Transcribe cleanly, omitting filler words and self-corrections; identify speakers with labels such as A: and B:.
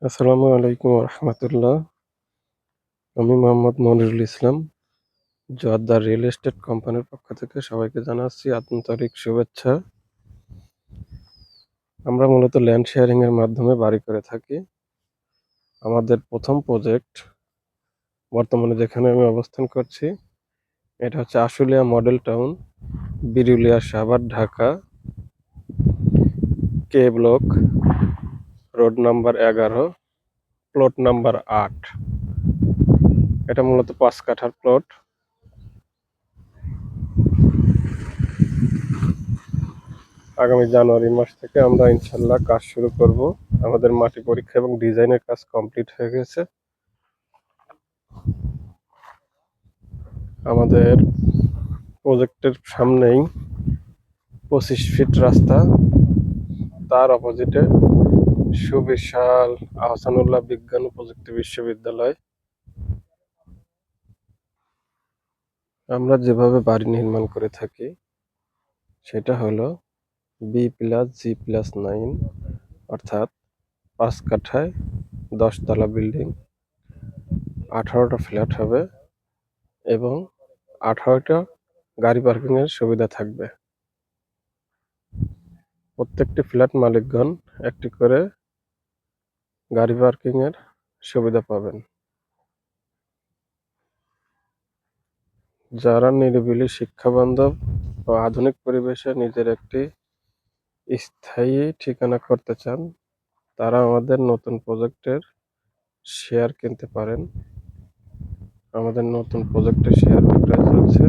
A: আসসালামু আলাইকুম রহমতুল্লাহ। আমি মোহাম্মদ মনিরুল ইসলাম। জোয়াদ্দা রিয়েল এস্টেট কোম্পানির পক্ষ থেকে সবাইকে জানাচ্ছি আন্তরিক শুভেচ্ছা। আমরা মূলত ল্যান্ড শেয়ারিং এর মাধ্যমে বাড়ি করে থাকি। আমাদের প্রথম প্রজেক্ট বর্তমানে যেখানে আমি অবস্থান করছি এটা হচ্ছে Ashulia model town, Birulia, Savar, Dhaka. K block, road number 11, plot number 8। এটা মূলত 5 কাঠার প্লট। আগামী জানুয়ারি মাস থেকে আমরা ইনশাল্লাহ কাজ শুরু করব। আমাদের মাটি পরীক্ষা এবং ডিজাইনের কাজ কমপ্লিট হয়ে গেছে। আমাদের প্রজেক্টের সামনেই 25 ফিট রাস্তা, তার অপোজিটে সুবিশাল আহসানুল্লাহ বিজ্ঞান ও প্রযুক্তি বিশ্ববিদ্যালয়। আমরা যেভাবে বাড়ি নির্মাণ করে থাকি সেটা হলো B+G+9, অর্থাৎ 5 কাঠায় 10 তলা বিল্ডিং, 18টা ফ্ল্যাট হবে এবং 18টা গাড়ি পার্কিং এর সুবিধা থাকবে। প্রত্যেকটি ফ্ল্যাট মালিকগণ একটি করে গাড়ি পার্কিং এর সুবিধা পাবেন। যারা নিরিবিলি, শিক্ষাবান্ধব ও আধুনিক পরিবেশে নিজের একটি স্থায়ী ঠিকানা করতে চান তারা আমাদের নতুন প্রজেক্টের শেয়ার কিনতে পারেন। আমাদের নতুন প্রজেক্টের শেয়ার বিক্রয় চলছে।